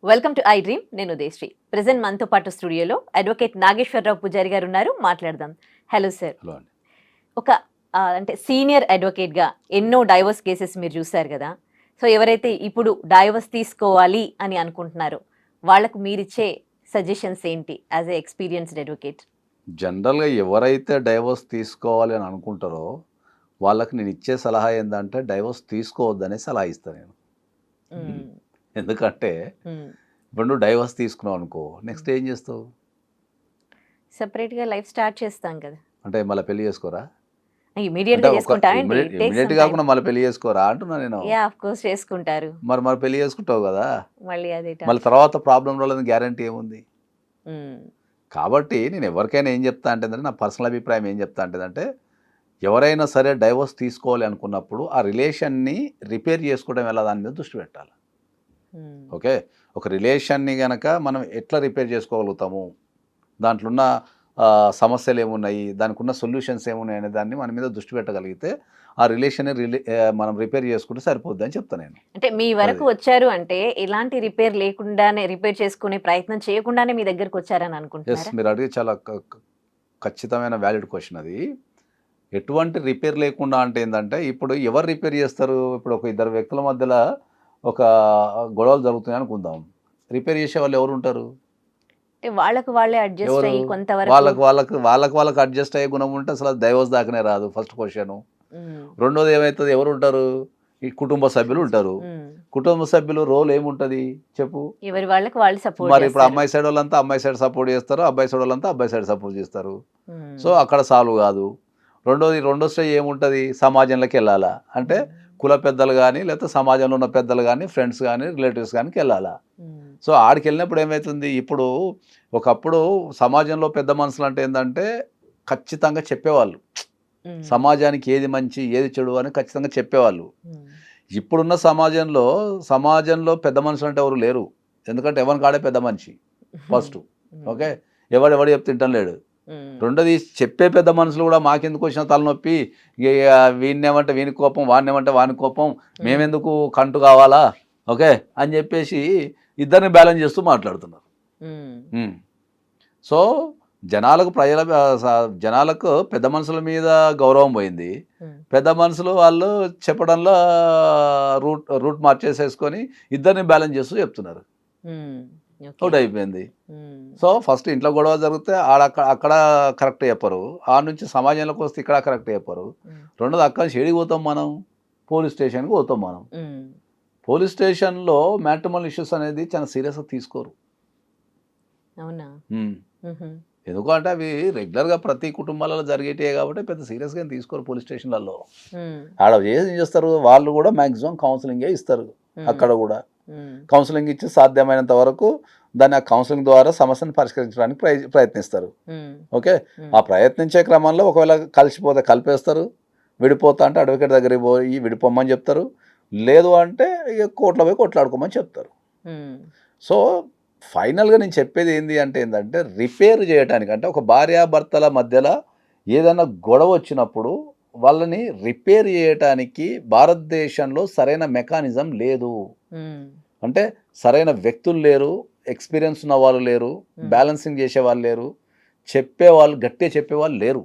Welcome to I dream. నేను Udayasri. Present మనతో పాటు స్టూడియోలో అడ్వకేట్ నాగేశ్వరరావు పూజారి గారు ఉన్నారు. మాట్లాడదాం. Hello sir. హలో అండి. ఒక అంటే సీనియర్ అడ్వకేట్గా ఎన్నో డైవర్స్ కేసెస్ మీరు చూశారు కదా. సో ఎవరైతే ఇప్పుడు డైవర్స్ తీసుకోవాలి అని అనుకుంటున్నారో వాళ్ళకు మీరిచ్చే సజెషన్స్ ఏంటి యాజ్ ఏ ఎక్స్పీరియన్స్డ్ అడ్వకేట్? జనరల్గా ఎవరైతే డైవోర్స్ తీసుకోవాలి అని అనుకుంటారో వాళ్ళకి నేను ఇచ్చే సలహా ఏంటంటే డైవోర్స్ తీసుకోవద్దనే సలహా ఇస్తాను నేను. ఎందుకంటే ఇప్పుడు నువ్వు డైవోర్స్ తీసుకున్నావు అనుకో, నెక్స్ట్ ఏం చేస్తావు? సెపరేట్గా లైఫ్ స్టార్ట్ చేస్తాం కదా. అంటే మళ్ళీ పెళ్లి చేసుకోరా? ఇమీడియట్గా చేసుకుంటారండి. ఇమీడియట్ కాకుండా మళ్ళీ పెళ్లి చేసుకోరా అంటున్నా నేను. యా, ఆఫ్ కోర్స్ చేసుకుంటారు. మరి పెళ్లి చేసుకుంటావు కదా, మళ్ళీ అదే మళ్ళీ తర్వాత ప్రాబ్లం రాలేదని గ్యారంటీ ఏముంది? కాబట్టి నేను ఎవరికైనా ఏం చెప్తా అంటే, నా పర్సనల్ అభిప్రాయం ఏం చెప్తా అంటే, ఎవరైనా సరే డైవోర్స్ తీసుకోవాలి అనుకున్నప్పుడు ఆ రిలేషన్ని రిపేర్ చేసుకోవడం ఎలా దాని మీద దృష్టి పెట్టాలి. ఓకే, ఒక రిలేషన్ని కనుక మనం ఎట్లా రిపేర్ చేసుకోగలుగుతాము, దాంట్లో ఉన్న సమస్యలు ఏమున్నాయి, దానికి ఉన్న సొల్యూషన్స్ ఏమున్నాయి అనే దాన్ని మన మీద దృష్టి పెట్టగలిగితే ఆ రిలేషన్ని మనం రిపేర్ చేసుకుంటే సరిపోద్ది అని చెప్తాను నేను. అంటే మీ వరకు వచ్చారు అంటే ఎలాంటి రిపేర్ లేకుండానే, రిపేర్ చేసుకునే ప్రయత్నం చేయకుండానే మీ దగ్గరకు వచ్చారని అనుకుంటున్నారా? మీరు అడిగి చాలా ఖచ్చితమైన వ్యాలిడ్ క్వశ్చన్ అది. ఎటువంటి రిపేర్ లేకుండా అంటే ఏంటంటే, ఇప్పుడు ఎవరు రిపేర్ చేస్తారు? ఇప్పుడు ఒక ఇద్దరు వ్యక్తుల మధ్యలో ఒక గొడవలు జరుగుతున్నాయి అనుకుందాం, రిపేర్ చేసే వాళ్ళు ఎవరు ఉంటారు? వాళ్ళకు వాళ్ళే అడ్జస్ట్ అయ్యి కొంతవరకు వాళ్ళకి అడ్జస్ట్ అయ్యే గుణం ఉంటే అసలు డైవోర్స్ దాకానే రాదు. First question. రెండోది ఏమవుతుంది, ఎవరు ఉంటారు? ఈ కుటుంబ సభ్యులు ఉంటారు. కుటుంబ సభ్యులు రోల్ ఏముంటది చెప్పు? ఎవరి వాళ్ళకి వాళ్ళు సపోర్ట్. మరి ఇప్పుడు అమ్మాయి సైడ్ వాళ్ళంతా అమ్మాయి సైడ్ సపోర్ట్ చేస్తారు, అబ్బాయి సైడ్ వాళ్ళంతా అబ్బాయి సైడ్ సపోర్ట్ చేస్తారు. సో అక్కడ సాల్వ్ కాదు. రెండో స్టేజ్ ఏముంటుంది, సమాజంలోకి వెళ్ళాలా అంటే కుల పెద్దలు కానీ, లేకపోతే సమాజంలో ఉన్న పెద్దలు కానీ, ఫ్రెండ్స్ కానీ, రిలేటివ్స్ కానీ వెళ్ళాలా. సో ఆడికి వెళ్ళినప్పుడు ఏమవుతుంది, ఇప్పుడు ఒకప్పుడు సమాజంలో పెద్ద మనుషులు అంటే ఏంటంటే ఖచ్చితంగా చెప్పేవాళ్ళు, సమాజానికి ఏది మంచి ఏది చెడు అని ఖచ్చితంగా చెప్పేవాళ్ళు. ఇప్పుడున్న సమాజంలో పెద్ద మనుషులు అంటే ఎవరు లేరు. ఎందుకంటే ఎవరిని కాడే పెద్ద మనిషి ఫస్ట్. ఓకే, ఎవడు చెప్తే తింటం లేడు. రెండోది చెప్పే పెద్ద మనుషులు కూడా మాకెందుకు వచ్చిన తలనొప్పి, వీడినేమంటే వీని కోపం, వాడినేమంటే వాని కోపం, మేమెందుకు కంటు కావాలా, ఓకే అని చెప్పేసి ఇద్దరిని బ్యాలెన్స్ చేస్తూ మాట్లాడుతున్నారు. సో జనాలకు పెద్ద మనుషుల మీద గౌరవం పోయింది. పెద్ద మనుషులు వాళ్ళు చెప్పడంలో రూట్ మార్చేసేసుకొని ఇద్దరిని బ్యాలెన్స్ చేస్తూ చెప్తున్నారు. అవుట్ అయిపోయింది. సో ఫస్ట్ ఇంట్లో గొడవ జరిగితే అక్కడ కరెక్ట్ చెప్పరు, ఆ నుంచి సమాజంలోకి వస్తే ఇక్కడ కరెక్ట్ చెప్పరు. రెండోది అక్కడ నుంచి ఏడికి పోతాం మనం, పోలీస్ స్టేషన్కి పోతాం మనం. పోలీస్ స్టేషన్లో మ్యాట్రిమోనియల్ ఇష్యూస్ అనేది చాలా సీరియస్గా తీసుకోరు. అవునా? ఎందుకంటే అవి రెగ్యులర్గా ప్రతి కుటుంబాలలో జరిగేటే కాబట్టి పెద్ద సీరియస్గా తీసుకోరు పోలీస్ స్టేషన్లలో. ఆడ ఏం చేస్తారు, వాళ్ళు కూడా మ్యాక్సిమం కౌన్సిలింగే ఇస్తారు. అక్కడ కూడా కౌన్సిలింగ్ ఇచ్చి సాధ్యమైనంత వరకు దాన్ని ఆ కౌన్సిలింగ్ ద్వారా సమస్యను పరిష్కరించడానికి ప్రయత్నిస్తారు. ఓకే, ఆ ప్రయత్నించే క్రమంలో ఒకవేళ కలిసిపోతే కలిపేస్తారు, విడిపోతా అంటే అడ్వకేట్ దగ్గరికి పోయి విడిపోమని చెప్తారు, లేదు అంటే ఇక కోర్టులో పోయి కొట్లాడుకోమని చెప్తారు. సో ఫైనల్గా నేను చెప్పేది ఏంటంటే రిపేర్ చేయడానికి, అంటే ఒక భార్యాభర్తల మధ్యలో ఏదైనా గొడవ వచ్చినప్పుడు వాళ్ళని రిపేర్ చేయటానికి భారతదేశంలో సరైన మెకానిజం లేదు. అంటే సరైన వ్యక్తులు లేరు, ఎక్స్పీరియన్స్ ఉన్న వాళ్ళు లేరు, బ్యాలెన్సింగ్ చేసే వాళ్ళు లేరు, చెప్పేవాళ్ళు గట్టిగా చెప్పేవాళ్ళు లేరు.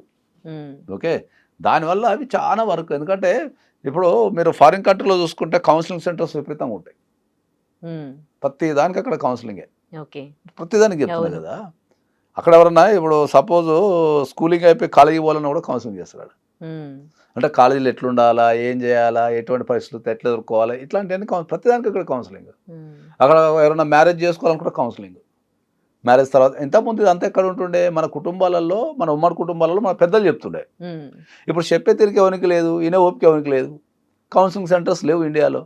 ఓకే, దానివల్ల అవి చాలా వరకు, ఎందుకంటే ఇప్పుడు మీరు ఫారిన్ కంట్రీలో చూసుకుంటే కౌన్సిలింగ్ సెంటర్స్ విపరీతంగా ఉంటాయి. ప్రతి దానికి అక్కడ కౌన్సిలింగే, ప్రతిదానికి చెప్తున్నారు కదా. అక్కడ ఎవరన్నా ఇప్పుడు సపోజ్ స్కూలింగ్ అయిపోయి కాలేజీ పోవాలన్నా కూడా కౌన్సిలింగ్ చేస్తారు. అంటే కాలేజీలో ఎట్లుండాలా, ఏం చేయాలా, ఎటువంటి పరిస్థితులు ఎట్లా ఎదుర్కోవాలా, ఇట్లాంటివన్నీ ప్రతిదానికి ఇక్కడ కౌన్సిలింగ్. అక్కడ ఎవరైనా మ్యారేజ్ చేసుకోవాలని కూడా కౌన్సిలింగ్. మ్యారేజ్ తర్వాత ఇంతకుముందు అంతా ఎక్కడ ఉంటుండే, మన కుటుంబాలలో, మన ఉమ్మడి కుటుంబాలలో మన పెద్దలు చెప్తుండే. ఇప్పుడు చెప్పే తిరిగి ఎవరికి లేదు, ఈయన ఓపిక ఎవరికి లేదు, కౌన్సిలింగ్ సెంటర్స్ లేవు ఇండియాలో.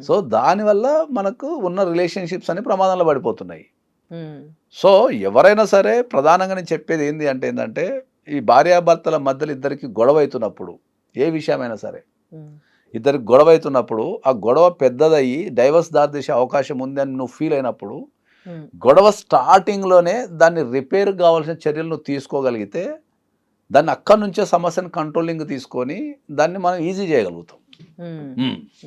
సో దానివల్ల మనకు ఉన్న రిలేషన్షిప్స్ అన్ని ప్రమాదంలో పడిపోతున్నాయి. సో ఎవరైనా సరే ప్రధానంగా నేను చెప్పేది ఏంటంటే ఈ భార్యాభర్తల మధ్యలో ఇద్దరికి గొడవ అవుతున్నప్పుడు, ఏ విషయమైనా సరే ఇద్దరికి గొడవ అవుతున్నప్పుడు, ఆ గొడవ పెద్దదయ్యి డైవర్స్ దారితీసే అవకాశం ఉంది అని నువ్వు ఫీల్ అయినప్పుడు, గొడవ స్టార్టింగ్లోనే దాన్ని రిపేర్ కావాల్సిన చర్యలు నువ్వు తీసుకోగలిగితే దాన్ని అక్కడి నుంచే సమస్యను కంట్రోలింగ్ తీసుకొని దాన్ని మనం ఈజీ చేయగలుగుతాం.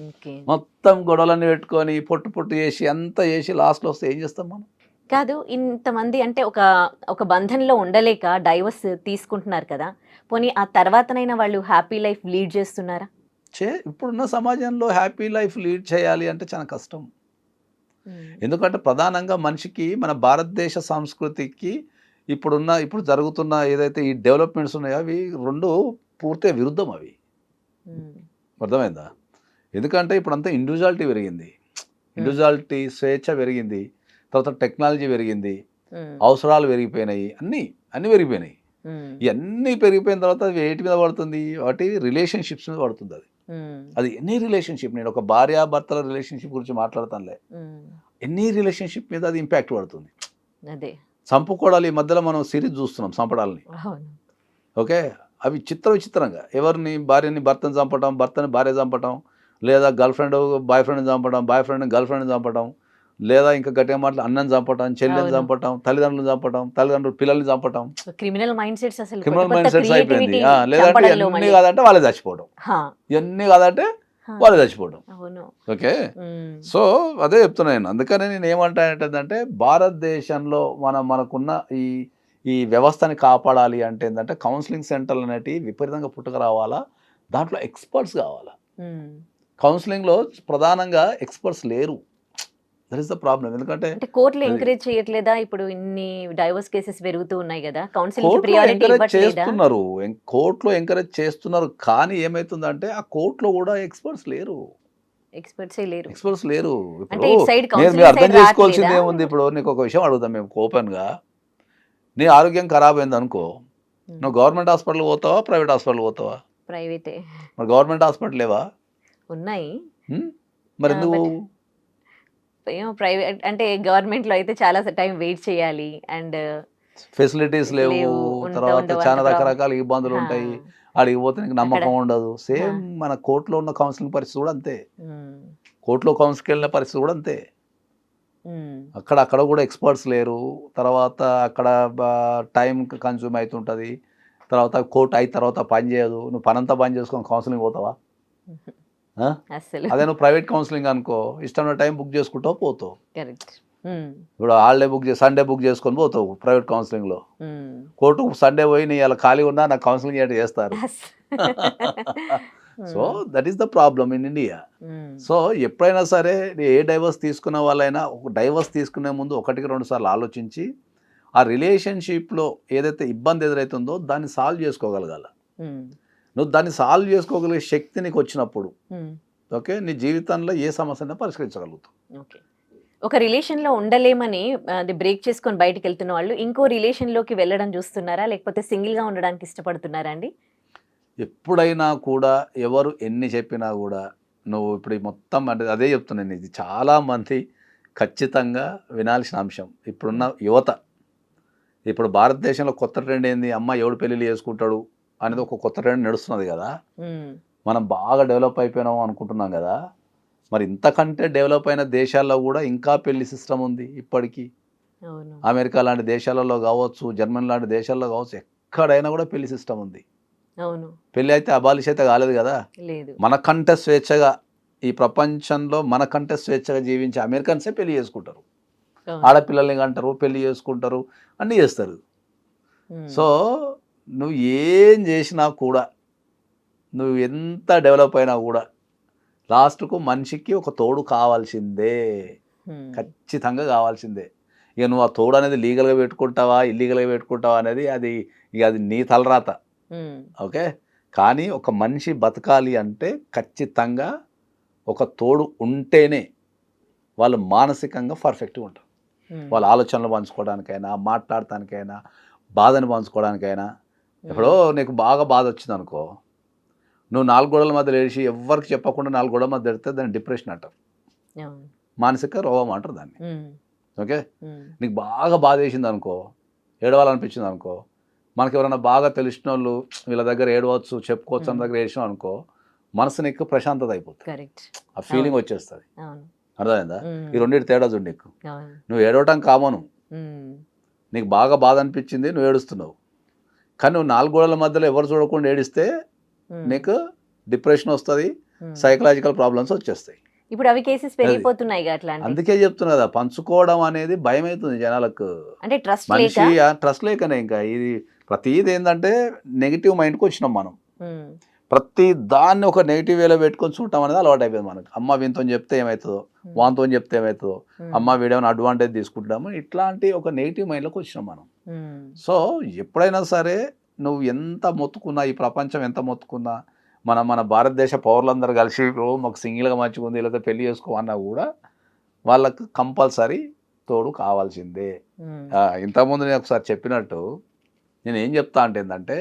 ఓకే. మొత్తం గొడవలన్నీ పెట్టుకొని పొట్టు పొట్టు చేసి అంతా చేసి లాస్ట్లో వస్తే ఏం చేస్తాం మనం? కాదు, ఇంతమంది అంటే ఒక ఒక బంధంలో ఉండలేక డైవర్స్ తీసుకుంటున్నారు కదా! పోనీ ఆ తర్వాతనైనా వాళ్ళు హ్యాపీ లైఫ్ లీడ్ చేస్తున్నారా? ఇప్పుడున్న సమాజంలో హ్యాపీ లైఫ్ లీడ్ చేయాలి అంటే చాలా కష్టం. ఎందుకంటే ప్రధానంగా మనిషికి మన భారతదేశ సంస్కృతికి ఇప్పుడు జరుగుతున్న ఏదైతే ఈ డెవలప్మెంట్స్ ఉన్నాయో అవి 2 పూర్తిగా విరుద్ధం అవి. అర్థమైందా? ఎందుకంటే ఇప్పుడంతా ఇండివిజువాలిటీ పెరిగింది. ఇండివిజువాలిటీ, స్వేచ్ఛ పెరిగింది. తర్వాత టెక్నాలజీ పెరిగింది. అవసరాలు పెరిగిపోయినాయి. అన్నీ పెరిగిపోయినాయి. ఇవన్నీ పెరిగిపోయిన తర్వాత అది వేటి మీద పడుతుంది? వాటి రిలేషన్‌షిప్స్ మీద పడుతుంది అది. అది ఎనీ రిలేషన్‌షిప్, నేను ఒక భార్యాభర్తల రిలేషన్‌షిప్ గురించి మాట్లాడతానులే. ఎనీ రిలేషన్‌షిప్ మీద అది ఇంపాక్ట్ పడుతుంది. అదే. చంపుకోవడాలు ఈ మధ్యలో మనం సిరీస్ చూస్తున్నాం చంపడాలని. అవును. ఓకే. అవి విచిత్రంగా ఎవరిని భార్యని భర్తను చంపటం, భర్తని భార్య చంపటం, లేదా గర్ల్‌ఫ్రెండ్ బాయ్ ఫ్రెండ్‌ని చంపడం, బాయ్ ఫ్రెండ్ గర్ల్‌ఫ్రెండ్‌ని చంపడం, లేదా ఇంకా గట్టిగా మాటలు అన్నని చంపటం, చెల్లెని అవును. చంపటం, తల్లిదండ్రులను చంపటం, తల్లిదండ్రులు పిల్లల్ని చంపటం. క్రిమినల్ మైండ్ సెట్స్ అసలు కొత్త క్రిమినల్ కొత్త మైండ్ సెట్స్ అయిపోయింది. క్రియేటివిటీ లేదంటే చంపడంలో ఇవన్నీ మళ్ళీ. కాదంటే వాళ్ళే చచ్చిపోవడం. హా. ఇవన్నీ కాదంటే హా. వాళ్ళే చచ్చిపోవడం. అవును. ఓకే. సో అదే చెప్తున్నా నేను. అందుకనే నేను ఏమంటానంటే భారతదేశంలో మనకున్న ఈ ఈ వ్యవస్థని కాపాడాలి అంటే ఏంటంటే కౌన్సిలింగ్ సెంటర్లు అనేటివి విపరీతంగా పుట్టుక రావాలా. దాంట్లో ఎక్స్పర్ట్స్ కావాలా. కౌన్సిలింగ్‌లో ప్రధానంగా ఎక్స్పర్ట్స్ లేరు. That is the problem. ఎందుకంటే అంటే కోర్టులు ఎంకరేజ్ చేయట్లేదా? ఇప్పుడు ఇన్ని డైవోర్స్ కేసెస్ పెరుగుతూ ఉన్నాయి కదా! కౌన్సిలింగ్ కి కోర్టులో ప్రియారిటీ ఎంకరేజ్ ఇవ్వట్లేదా? చేస్తున్నారు. కోర్టులో ఎంకరేజ్ చేస్తున్నారు. కానీ ఏమైతుందంటే ఆ కోర్టులో కూడా ఎక్స్పర్ట్స్ లేరు. ఎక్స్పర్ట్సే లేరు. ఎక్స్పర్ట్స్ లేరు. అంటే ఇప్పుడు ఇటు సైడ్ మీరు కౌన్సిలింగ్ అర్థం సైడ్ చేసుకోవాల్సింది రావట్లేదా? ఏముంది? ఇప్పుడు నీకు ఒక విషయం అడుగుతాం మేము ఓపెన్‌గా. నీ ఆరోగ్యం ఖరాబ్ అయిందనుకో, నువ్వు గవర్నమెంట్ హాస్పిటల్‌కి పోతావా? ప్రైవేట్ హాస్పిటల్‌కి పోతావా? ప్రైవేటే మరి గవర్నమెంట్ హాస్పిటల్ లేవా? ఉన్నాయి. హ్మ్. మరెందుకు? బట్ ఏమో ప్రైవేట్ అంటే గవర్నమెంట్‌లో అయితే చాలా టైం వెయిట్ చేయాలి. అండ్ ఫెసిలిటీస్ లేవు. లేవు. తర్వాత ఉండవు చాలా అంత రకరకాల హా. ఇబ్బందులుంటాయి. ఆడికి పోతే నీకు అక్కడ నమ్మకం ఉండదు. హా. సేమ్ మన కోర్ట్‌లో ఉన్న కౌన్సిలింగ్ పరిస్థితి కూడా అంతే. హ్మ్. కోర్ట్‌లో కౌన్సిల్‌కెళ్ళిన పరిస్థితి కూడా అంతే. అక్కడ కూడా ఎక్స్‌పర్ట్స్ లేరు. తర్వాత అక్కడ టైం కన్జ్యూమ్ అయితుంటది. తర్వాత కోర్ట్ అయిన తర్వాత పని చేయదు. నువ్వు పనంతా బంద్ చేసుకొని కౌన్సిలింగ్ పోతావా? ఆ? అస్సలు అదే నువ్వు ప్రైవేట్ కౌన్సిలింగ్ అనుకో, ఇష్టమైన టైం బుక్ చేసుకుంటావు పోతావు. కరెక్ట్. ఇప్పుడు హాలిడే సండే బుక్ చేసుకొని పోతావు ప్రైవేట్ కౌన్సిలింగ్‌లో. కోర్టుకు సండే పోయి నీ అలా ఖాళీ ఉన్నా నాకు కౌన్సిలింగ్ ఏంటి చేస్తారు. So that is the problem in India. So ఎప్పుడైనా సరే ఏ డైవర్స్ తీసుకున్న వాళ్ళైనా ఒక డైవర్స్ తీసుకునే ముందు 1-2 సార్లు ఆలోచించి ఆ రిలేషన్షిప్లో ఏదైతే ఇబ్బంది ఎదురవుతుందో దాన్ని సాల్వ్ చేసుకోగలగాల. నువ్వు దాన్ని సాల్వ్ చేసుకోగలిగే శక్తి నీకు వచ్చినప్పుడు ఓకే నీ జీవితంలో ఏ సమస్యను పరిష్కరించగలుగుతావు. ఓకే. ఒక రిలేషన్‌లో ఉండలేమని అది బ్రేక్ చేసుకొని బయటికెళ్తున్న వాళ్ళు ఇంకో రిలేషన్‌లోకి వెళ్ళడం చూస్తున్నారా? లేకపోతే సింగిల్‌గా ఉండడానికి ఇష్టపడుతున్నారా అండి? ఎప్పుడైనా కూడా ఎవరు ఎన్ని చెప్పినా కూడా నువ్వు ఇప్పుడు ఈ మొత్తం అంటే అదే చెప్తున్నాను, ఇది చాలామంది ఖచ్చితంగా వినాల్సిన అంశం. ఇప్పుడున్న యువత, ఇప్పుడు భారతదేశంలో కొత్త ట్రెండ్ ఏంది, అమ్మ ఎవడు పెళ్ళిళ్ళు చేసుకుంటాడు అనేది ఒక కొత్త ట్రెండ్ నడుస్తున్నది కదా. మనం బాగా డెవలప్ అయిపోయినాం అనుకుంటున్నాం కదా. మరి ఇంతకంటే డెవలప్ అయిన దేశాల్లో కూడా ఇంకా పెళ్లి సిస్టమ్ ఉంది ఇప్పటికీ. అవును. అమెరికా లాంటి దేశాలలో కావచ్చు, జర్మనీ లాంటి దేశాల్లో కావచ్చు, ఎక్కడైనా కూడా పెళ్లి సిస్టమ్ ఉంది. అవును. పెళ్ళి అయితే అబాలిష్ అయితే కాలేదు కదా. లేదు. మనకంటే స్వేచ్ఛగా ఈ ప్రపంచంలో మనకంటే స్వేచ్ఛగా జీవించే అమెరికన్సే పెళ్లి చేసుకుంటారు. ఆడపిల్లల్ని కంటారు, పెళ్లి చేసుకుంటారు, అన్నీ చేస్తారు. సో నువ్వు ఏం చేసినా కూడా, నువ్వు ఎంత డెవలప్ అయినా కూడా లాస్ట్కు మనిషికి ఒక తోడు కావాల్సిందే, ఖచ్చితంగా కావాల్సిందే. ఇక నువ్వు ఆ తోడు అనేది లీగల్గా పెట్టుకుంటావా ఇల్లీగల్గా పెట్టుకుంటావా అనేది అది నీ తలరాత. ఓకే. కానీ ఒక మనిషి బతకాలి అంటే ఖచ్చితంగా ఒక తోడు ఉంటేనే వాళ్ళు మానసికంగా పర్ఫెక్ట్గా ఉంటారు. వాళ్ళ ఆలోచనలు పంచుకోవడానికైనా, మాట్లాడటానికైనా, బాధను పంచుకోవడానికైనా. ఎప్పుడో నీకు బాగా బాధ వచ్చింది అనుకో, నువ్వు 4 గోడల మధ్య ఏడిచి ఎవరికి చెప్పకుండా 4 గోడల మధ్య ఎడితే దాన్ని డిప్రెషన్ అంటారు, మానసిక రోగం అంటారు దాన్ని. ఓకే. నీకు బాగా బాధ వేసింది అనుకో, ఏడవాలనిపించింది అనుకో, మనకి ఎవరైనా బాగా తెలిసిన వాళ్ళు వీళ్ళ దగ్గర ఏడవచ్చు చెప్పుకోవచ్చు అన్న దగ్గర ఏడ్చినావు అనుకో, మనసు నీకు ప్రశాంతత అయిపోతుంది, ఆ ఫీలింగ్ వచ్చేస్తుంది. అర్థమైందా? ఈ రెండింటి తేడా చూడు. నీకు నువ్వు ఏడవటం కామను, నీకు బాగా బాధ అనిపించింది నువ్వు ఏడుస్తున్నావు, కానీ నువ్వు 4 గోడల మధ్యలో ఎవరు చూడకుండా ఏడిస్తే నీకు డిప్రెషన్ వస్తుంది, సైకలాజికల్ ప్రాబ్లమ్స్ వచ్చేస్తాయి. ఇప్పుడు అవి కేసెస్ పెరిగిపోతున్నాయి అట్లాంటి. అందుకే చెప్తున్నా కదా, పంచుకోవడం అనేది భయం అవుతుంది జనాలకు. అంటే ట్రస్ట్ మనిషి లేక. ట్రస్ట్ లేకనే. ఇంకా ఇది ప్రతిది ఏంటంటే నెగిటివ్ మైండ్కి వచ్చినాం మనం. ఉమ్, ప్రతి దాన్ని ఒక నెగిటివ్ వేలో పెట్టుకొని చూడటం అనేది అలవాటు అయిపోయింది మనకు. అమ్మ వీనితో చెప్తే ఏమవుతుందో, వానితో చెప్తే ఏమవుతుందో, అమ్మ వీడేమైనా అడ్వాంటేజ్ తీసుకుంటాము, ఇట్లాంటి ఒక నెగిటివ్ మైండ్లోకి వచ్చినాం మనం. ఉమ్, సో ఎప్పుడైనా సరే నువ్వు ఎంత మొత్తుకున్నా, ఈ ప్రపంచం ఎంత మొత్తుకున్నా, మన భారతదేశ పౌరులందరూ కలిసి మాకు సింగిల్గా మంచిగా ఉంది లేకపోతే పెళ్లి చేసుకోమన్నా కూడా వాళ్ళకు కంపల్సరీ తోడు కావాల్సిందే. ఉమ్, ఇంతకుముందు నేను ఒకసారి చెప్పినట్టు నేను ఏం చెప్తా అంటే ఏంటంటే,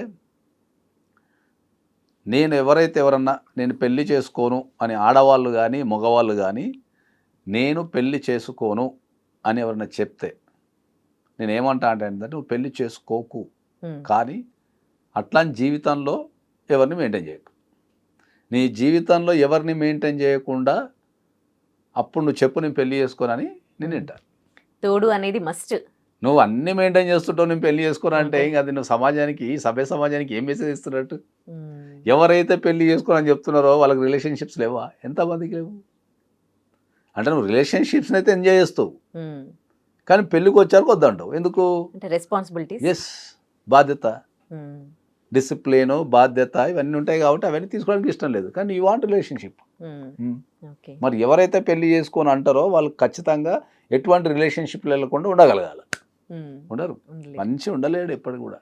నేను ఎవరన్నా నేను పెళ్లి చేసుకోను అని ఆడవాళ్ళు కానీ మగవాళ్ళు కానీ నేను పెళ్లి చేసుకోను అని ఎవరన్నా చెప్తే నేనేమంటా అంటే ఏంటంటే, నువ్వు పెళ్లి చేసుకోకు, ఉమ్, కానీ అట్లాంటి జీవితంలో ఎవరిని మెయింటైన్ చేయకు. నీ జీవితంలో ఎవరిని మెయింటైన్ చేయకుండా అప్పుడు నువ్వు చెప్పు నేను పెళ్లి చేసుకోనని నేను వింటా. తోడు అనేది మస్ట్. నువ్వు అన్ని మెయింటైన్ చేస్తుంటావు, నేను పెళ్లి చేసుకోను అంటే ఇంకా అది నువ్వు సమాజానికి, సమాజానికి ఏం మెసేజ్ ఇస్తున్నట్టు? ఎవరైతే పెళ్లి చేసుకోనని చెప్తున్నారో వాళ్ళకి రిలేషన్షిప్స్ లేవా? ఎంతమందికి లేవు? అంటే నువ్వు రిలేషన్షిప్స్ని అయితే ఎంజాయ్ చేస్తావు, కానీ పెళ్ళికి వచ్చారు వద్దంటావు. ఎందుకు? అంటే రెస్పాన్సిబిలిటీస్. ఎస్, బాధ్యత, డిసిప్లిన్, బాధ్యత ఇవన్నీ ఉంటాయి కాబట్టి అవన్నీ తీసుకోవడానికి ఇష్టం లేదు, కానీ యూ వాంట్ రిలేషన్షిప్. మరి ఎవరైతే పెళ్లి చేసుకొని అంటారో వాళ్ళు ఖచ్చితంగా ఎటువంటి రిలేషన్షిప్ లేకుండా ఉండగలగాలి. ఉండరు, మంచి ఉండలేడు ఎప్పటికి కూడా.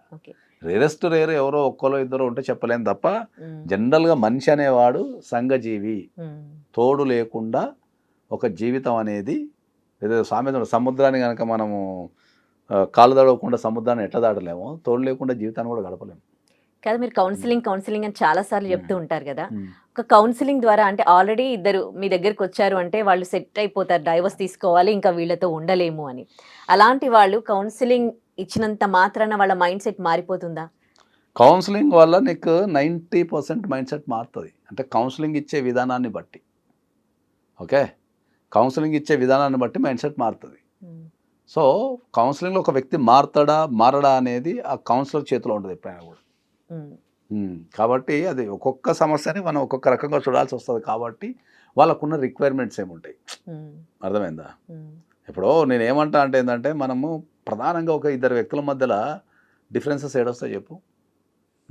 రేరెస్ట్ రేర్ ఎవరో ఒక్కరో ఇద్దరు ఉంటే చెప్పలేము తప్ప జనరల్గా మనిషి అనేవాడు సంఘజీవి. తోడు లేకుండా ఒక జీవితం అనేది ఏదో సామెత, సముద్రాన్ని కనుక మనము కాలు తడవకుండా సముద్రాన్ని ఎట్లా దాటలేమో, తోడు లేకుండా జీవితాన్ని కూడా గడపలేము. కాదు, మీరు కౌన్సిలింగ్ అని చాలా సార్లు చెప్తూ ఉంటారు కదా. ఒక కౌన్సిలింగ్ ద్వారా అంటే ఆల్రెడీ ఇద్దరు మీ దగ్గరికి వచ్చారు అంటే వాళ్ళు సెట్ అయిపోతారు, డైవర్స్ తీసుకోవాలి ఇంకా వీళ్ళతో ఉండలేము అని. అలాంటి వాళ్ళు కౌన్సిలింగ్ ఇచ్చినంత మాత్రాన వాళ్ళ మైండ్ సెట్ మారిపోతుందా? కౌన్సిలింగ్ వల్ల నీకు 90% మైండ్ సెట్ మారుతుంది. అంటే కౌన్సిలింగ్ ఇచ్చే విధానాన్ని బట్టి, ఓకే, కౌన్సిలింగ్ ఇచ్చే విధానాన్ని బట్టి మైండ్ సెట్ మారుతుంది. సో కౌన్సిలింగ్లో ఒక వ్యక్తి మారడా అనేది ఆ కౌన్సిలర్ చేతిలో ఉంటుంది ఎప్పుడైనా కూడా. కాబట్టి అది ఒక్కొక్క సమస్యని మనం ఒక్కొక్క రకంగా చూడాల్సి వస్తుంది. కాబట్టి వాళ్ళకున్న రిక్వైర్మెంట్స్ ఏముంటాయి, అర్థమైందా? ఇప్పుడు నేను ఏమంటా అంటే ఏంటంటే, మనము ప్రధానంగా ఒక ఇద్దరు వ్యక్తుల మధ్యలో డిఫరెన్సెస్ ఏడొస్తాయి చెప్పు.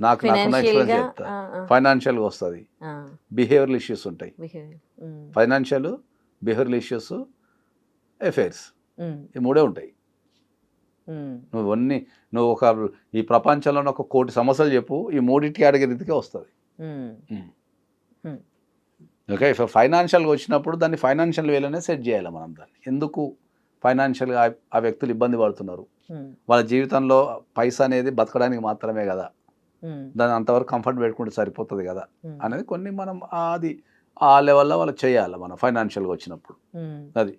నాకున్న ఎక్స్పీరియన్స్ చెప్తా. ఫైనాన్షియల్గా వస్తుంది, బిహేవియరల్ ఇష్యూస్ ఉంటాయి. ఫైనాన్షియల్, బిహేవియరల్ ఇష్యూస్, అఫైర్స్, ఈ మూడే ఉంటాయి. నువ్వు ఒక ఈ ప్రపంచంలో ఒక 1,000,000 సమస్యలు చెప్పు, ఈ మూడింటి కేటగిరీకే వస్తుంది. ఓకే, ఫైనాన్షియల్గా వచ్చినప్పుడు దాన్ని ఫైనాన్షియల్ వేలోనే సెట్ చేయాలి మనం. దాన్ని ఎందుకు ఫైనాన్షియల్గా ఆ వ్యక్తులు ఇబ్బంది పడుతున్నారు, వాళ్ళ జీవితంలో పైసా అనేది బతకడానికి మాత్రమే కదా, దాన్ని అంతవరకు కంఫర్ట్ పెట్టుకుంటే సరిపోతుంది కదా అనేది కొన్ని మనం అది ఆ లెవెల్లో వాళ్ళు చేయాలి మనం ఫైనాన్షియల్గా వచ్చినప్పుడు. అది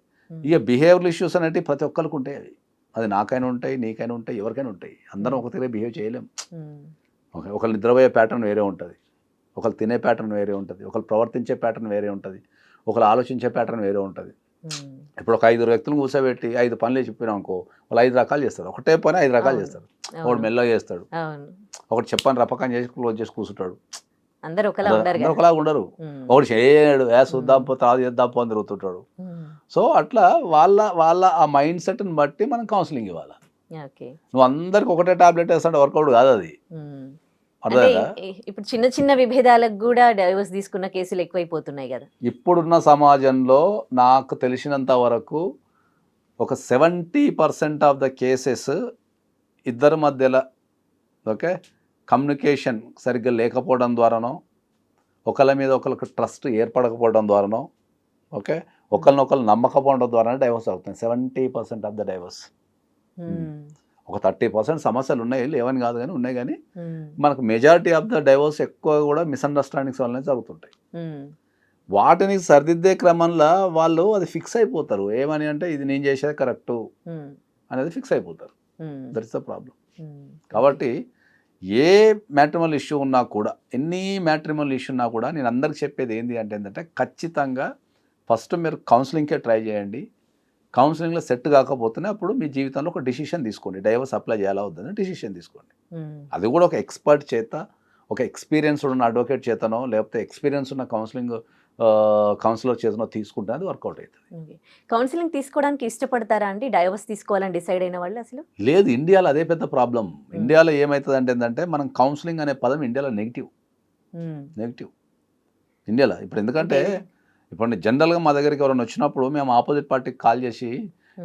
ఇక బిహేవియరల్ ఇష్యూస్ అనేవి ప్రతి ఒక్కరికి ఉంటాయి. అది నాకైనా ఉంటాయి, నీకైనా ఉంటాయి, ఎవరికైనా ఉంటాయి. అందరం ఒక తీరే బిహేవ్ చేయలేం. ఓకే, ఒకళ్ళు నిద్రపోయే ప్యాటర్న్ వేరే ఉంటుంది, ఒకళ్ళు తినే ప్యాటర్న్ వేరే ఉంటుంది, ఒకళ్ళు ప్రవర్తించే ప్యాటర్న్ వేరే ఉంటుంది, ఒకళ్ళు ఆలోచించే ప్యాటర్న్ వేరే ఉంటుంది. ఇప్పుడు ఒక 5 వ్యక్తులను కూర్చోబెట్టి 5 పనులు చెప్పినాం అనుకో, వాళ్ళు 5 రకాలు చేస్తారు. ఒకటే పని 5 రకాలు చేస్తారు. ఒకడు మెల్లగా చేస్తాడు, ఒకటి చెప్పని రపకం చేసి క్లోజ్ చేసి కూర్చుంటాడు. అందరూ ఒకలాగా ఉండరు. ఒకటి చేయడు, చూద్దాం పో, తాగు చేద్దాం పో అని తిరుగుతుంటాడు. సో అట్లా వాళ్ళ ఆ మైండ్ సెట్ని బట్టి మనం కౌన్సిలింగ్ ఇవ్వాలి. నువ్వు అందరికి ఒకటే టాబ్లెట్ వేస్తాడు, వర్కౌట్ కాదు అది. ఇప్పుడు చిన్న చిన్న విభేదాలకు కూడా డైవర్స్ తీసుకున్న కేసులు ఎక్కువైపోతున్నాయి కదా ఇప్పుడున్న సమాజంలో. నాకు తెలిసినంత వరకు ఒక 70% ఆఫ్ ద కేసెస్ ఇద్దరి మధ్యలో, ఓకే, కమ్యూనికేషన్ సరిగ్గా లేకపోవడం ద్వారానో, ఒకళ్ళ మీద ఒకరికి ట్రస్ట్ ఏర్పడకపోవడం ద్వారానో, ఓకే, ఒకరినొకరు నమ్మకపోవడం ద్వారా డైవర్స్ అవుతుంది. 70% ఆఫ్ ద డైవర్స్. ఒక 30% సమస్యలు ఉన్నాయి, లేవని కాదు కానీ ఉన్నాయి, కానీ మనకు మెజారిటీ ఆఫ్ ద డైవర్స్ ఎక్కువ కూడా మిస్అండర్స్టాండింగ్స్ వల్లనే జరుగుతుంటాయి. వాటిని సరిదిద్దే క్రమంలో వాళ్ళు అది ఫిక్స్ అయిపోతారు. ఏమని అంటే ఇది నేను చేసేది కరెక్టు అనేది ఫిక్స్ అయిపోతారు. That is the problem. కాబట్టి ఏ మ్యాట్రిమోనల్ ఇష్యూ ఉన్నా కూడా, ఎన్ని మ్యాట్రిమోనల్ ఇష్యూ ఉన్నా కూడా నేను అందరికి చెప్పేది ఏంటంటే ఖచ్చితంగా ఫస్ట్ మీరు కౌన్సిలింగ్కే ట్రై చేయండి. కౌన్సిలింగ్లో సెట్ కాకపోతేనే అప్పుడు మీ జీవితంలో ఒక డిసిషన్ తీసుకోండి. డైవర్స్ అప్లై చేయాలా వద్దని డిసిషన్ తీసుకోండి. అది కూడా ఒక ఎక్స్పర్ట్ చేత, ఒక ఎక్స్పీరియన్స్ ఉన్న అడ్వకేట్ చేతనో లేకపోతే ఎక్స్పీరియన్స్ ఉన్న కౌన్సిలర్ చేతనో తీసుకుంటే అది వర్కౌట్ అవుతుంది. కౌన్సిలింగ్ తీసుకోవడానికి ఇష్టపడతారా అండి డైవర్స్ తీసుకోవాలని డిసైడ్ అయిన వాళ్ళు అసలు? లేదు, ఇండియాలో అదే పెద్ద ప్రాబ్లం. ఇండియాలో ఏమవుతుంది అంటే మనం కౌన్సిలింగ్ అనే పదం ఇండియాలో నెగిటివ్ ఇండియాలో. ఇప్పుడు ఎందుకంటే ఇప్పుడు జనరల్గా మా దగ్గరికి ఎవరైనా వచ్చినప్పుడు మేము ఆపోజిట్ పార్టీకి కాల్ చేసి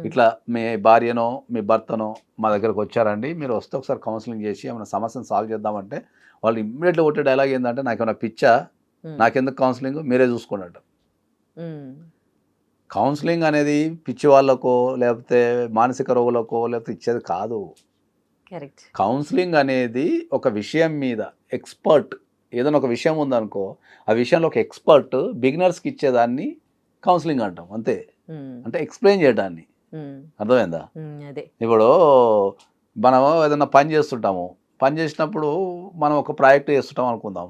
ఇట్లా మీ భార్యనో మీ భర్తనో మా దగ్గరకు వచ్చారండి, మీరు వస్తే ఒకసారి కౌన్సిలింగ్ చేసి ఏమైనా సమస్యను సాల్వ్ చేద్దామంటే వాళ్ళు ఇమ్మీడియట్లీ ఒకటే డైలాగ్ ఏంటంటే నాకేమైనా పిచ్చా, నాకెందుకు కౌన్సిలింగ్, మీరే చూసుకోండి. కౌన్సిలింగ్ అనేది పిచ్చి వాళ్ళకో లేకపోతే మానసిక రోగులకో లేకపోతే ఇచ్చేది కాదు. కౌన్సిలింగ్ అనేది ఒక విషయం మీద ఎక్స్పర్ట్, ఏదైనా ఒక విషయం ఉందనుకో ఆ విషయంలో ఒక ఎక్స్పర్ట్ బిగినర్స్కి ఇచ్చేదాన్ని కౌన్సిలింగ్ అంటాం. అంతే, అంటే ఎక్స్ప్లెయిన్ చేయడాన్ని. అర్థమైందా? ఇప్పుడు మనం ఏదైనా పని చేస్తుంటాము, పని చేసినప్పుడు మనం ఒక ప్రాజెక్ట్ చేస్తుంటాం అనుకుందాం.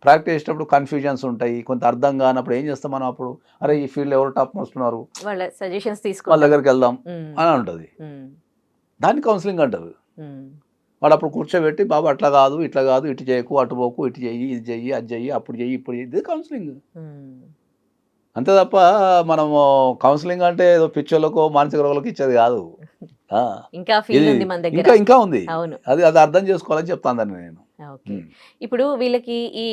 ప్రాజెక్ట్ చేసేటప్పుడు కన్ఫ్యూజన్స్ ఉంటాయి, కొంత అర్థం కానప్పుడు ఏం చేస్తాం మనం? అప్పుడు అరే ఈ ఫీల్డ్ ఎవరు టాప్ వస్తున్నారు, వాళ్ళ సజెషన్స్ వాళ్ళ దగ్గరికి వెళ్దాం అని ఉంటుంది. దాన్ని కౌన్సిలింగ్ అంటారు. వాడు అప్పుడు కూర్చోబెట్టి బాబు అట్లా కాదు, ఇట్లా కాదు, ఇటు చేయకు, అటు పోకు, ఇటు చెయ్యి, ఇది చెయ్యి, అది చెయ్యి, అప్పుడు చెయ్యి, ఇప్పుడు చెయ్యి, ఇది కౌన్సిలింగ్. అంతే తప్ప మనము కౌన్సిలింగ్ అంటే ఏదో పిచ్చోళ్ళకో మానసిక రోగులకు ఇచ్చేది కాదు. ఇంకా ఉంది, అది అర్థం చేసుకోవాలని చెప్తాను నేను. ఇప్పుడు వీళ్ళకి ఈ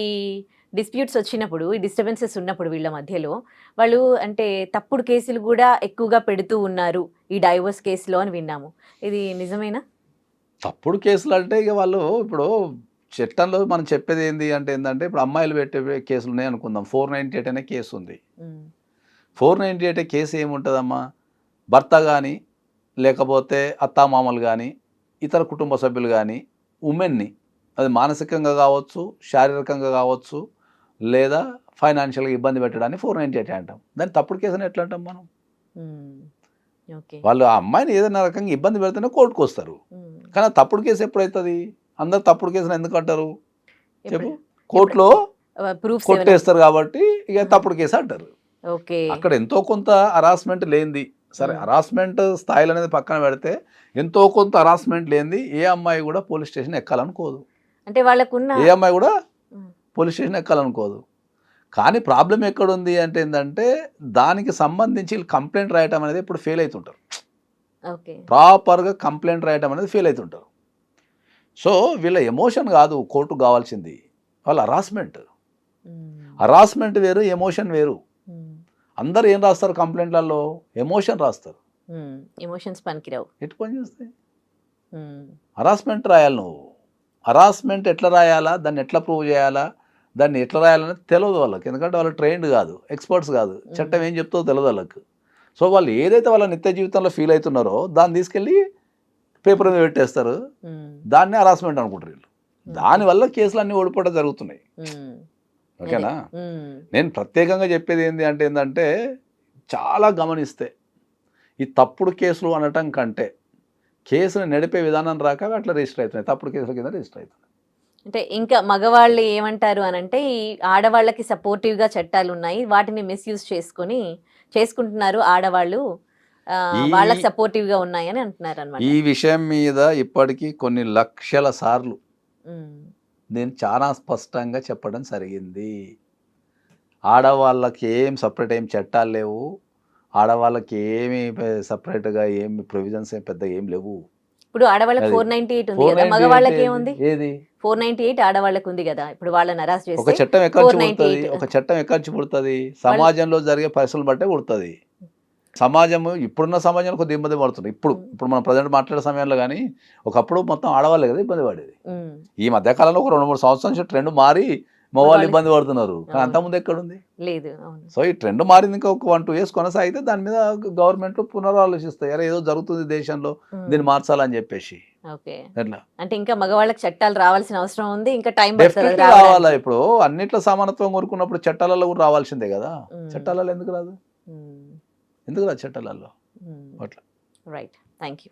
డిస్ప్యూట్స్ వచ్చినప్పుడు, ఈ డిస్టర్బెన్సెస్ ఉన్నప్పుడు వీళ్ళ మధ్యలో వాళ్ళు అంటే తప్పుడు కేసులు కూడా ఎక్కువగా పెడుతూ ఉన్నారు ఈ డైవోర్స్ కేసులో అని విన్నాము. ఇది నిజమేనా? తప్పుడు కేసులు అంటే ఇక వాళ్ళు ఇప్పుడు చట్టంలో మనం చెప్పేది ఏంటంటే ఇప్పుడు అమ్మాయిలు పెట్టే కేసులు ఉన్నాయి అనుకుందాం. 498 అనే కేసు ఉంది. 498 కేసు ఏముంటుందమ్మా, భర్త కానీ లేకపోతే అత్తామామలు కానీ ఇతర కుటుంబ సభ్యులు కానీ ఉమెన్ని అది మానసికంగా కావచ్చు, శారీరకంగా కావచ్చు, లేదా ఫైనాన్షియల్గా ఇబ్బంది పెట్టడాన్ని 498 అంటాం. దాన్ని తప్పుడు కేసుని ఎట్లా అంటాం మనం? వాళ్ళు ఆ అమ్మాయిని ఏదైనా రకంగా ఇబ్బంది పెడితేనే కోర్టుకు వస్తారు. కానీ తప్పుడు కేసు ఎప్పుడైతుంది? అందరు తప్పుడు కేసుని ఎందుకు అంటారు చెప్పు? కోర్టులో కొట్టేస్తారు కాబట్టి ఇక తప్పుడు కేసు అంటారు. అక్కడ ఎంతో కొంత హరాస్మెంట్ లేనిది, సరే హరాస్మెంట్ స్థాయిలు అనేది పక్కన పెడితే ఎంతో కొంత హరాస్మెంట్ లేనిది ఏ అమ్మాయి కూడా పోలీస్ స్టేషన్ ఎక్కాలనుకోదు. అంటే వాళ్ళకున్న ఏ అమ్మాయి కూడా పోలీస్ స్టేషన్ ఎక్కాలనుకోదు. కానీ ప్రాబ్లం ఎక్కడుంది అంటే ఏంటంటే దానికి సంబంధించి కంప్లైంట్ రాయటం అనేది ఇప్పుడు ఫెయిల్ అవుతుంటారు. ప్రాపర్గా కంప్లైంట్ రాయటం అనేది ఫెయిల్ అవుతుంటారు. సో వీళ్ళ ఎమోషన్ కాదు కోర్టుకు కావాల్సింది, వాళ్ళ హరాస్మెంట్ వేరు, ఎమోషన్ వేరు. అందరు ఏం రాస్తారు కంప్లైంట్లలో? ఎమోషన్ రాస్తారు. ఎమోషన్స్ పనికిరావు. ఎటు పని చేస్తే హరాస్మెంట్ రాయాలి నువ్వు. హరాస్మెంట్ ఎట్లా రాయాలా, దాన్ని ఎట్లా ప్రూవ్ చేయాలా, దాన్ని ఎట్లా రాయాలని తెలియదు వాళ్ళకి. ఎందుకంటే వాళ్ళు ట్రైన్డ్ కాదు, ఎక్స్పర్ట్స్ కాదు, చట్టం ఏం చెప్తుందో తెలియదు వాళ్ళకి. సో వాళ్ళు ఏదైతే వాళ్ళ నిత్య జీవితంలో ఫీల్ అవుతున్నారో దాన్ని తీసుకెళ్ళి పేపర్ మీద పెట్టేస్తారు. దాన్ని హరాస్మెంట్ అనుకుంటారు వీళ్ళు. దానివల్ల కేసులు అన్నీ ఓడిపోవడం జరుగుతున్నాయి. ఓకేనా? నేను ప్రత్యేకంగా చెప్పేది ఏంటంటే చాలా గమనిస్తే ఈ తప్పుడు కేసులు అనటం కంటే కేసును నడిపే విధానం రాక అట్లా రిజిస్టర్ అవుతున్నాయి, తప్పుడు కేసుల కింద రిజిస్టర్ అవుతున్నాయి. అంటే ఇంకా మగవాళ్ళు ఏమంటారు అనంటే ఈ ఆడవాళ్ళకి సపోర్టివ్గా చట్టాలు ఉన్నాయి, వాటిని మిస్యూజ్ చేసుకుంటున్నారు ఆడవాళ్ళు, వాళ్ళకి సపోర్టివ్గా ఉన్నాయని అంటున్నారు అన్నమాట. ఈ విషయం మీద ఇప్పటికీ కొన్ని లక్షల సార్లు నేను చాలా స్పష్టంగా చెప్పడం జరిగింది. ఆడవాళ్ళకి ఏం సపరేట్ ఏం చట్టాలు లేవు, ఆడవాళ్ళకి ఏమి సపరేట్గా ఏమి ప్రొవిజన్స్ పెద్ద ఏం లేవు. ఇప్పుడు ఆడవాళ్ళకి 498 ఉంది కదా, మగవాళ్ళకి ఏముంది? ఏది 498 ఆడవాళ్ళకి ఉంది కదా. ఇప్పుడు వాళ్ళని అరెస్ట్ చేస్తే ఒక చట్టం ఎక్కడి పుడుతుంది? సమాజంలో జరిగే పరిస్థితులు బట్టే పుడుతుంది. సమాజం ఇప్పుడున్న సమాజంలో కొద్దిగా ఇబ్బంది పడుతుంది. ఇప్పుడు మనం ప్రజెంట్ మాట్లాడే సమయంలో కానీ ఒకప్పుడు మొత్తం ఆడవాళ్ళే కదా ఇబ్బంది పడేది. ఈ మధ్యకాలంలో ఒక 2-3 సంవత్సరాల నుంచి ట్రెండ్ మారి మగవాళ్ళు ఇబ్బంది పడుతున్నారు. కానీ అంతకుముందు ఎక్కడుంది? లేదు. సో ఈ ట్రెండ్ మారింది, ఇంకా ఒక 1-2 years కొనసాగితే దాని మీద గవర్నమెంట్ పునరాలోచిస్తాయి, అరే ఏదో జరుగుతుంది దేశంలో, దీన్ని మార్చాలని చెప్పేసి. అంటే ఇంకా మగవాళ్ళకి చట్టాలు రావాల్సిన అవసరం ఉంది, ఇంకా టైం రావాలా? ఇప్పుడు అన్నిట్లో సమానత్వం కోరుకున్నప్పుడు చట్టాలలో కూడా రావాల్సిందే కదా. చట్టాలలో ఎందుకు రాదు? చట్టాలలో అట్లా. Right, thank you.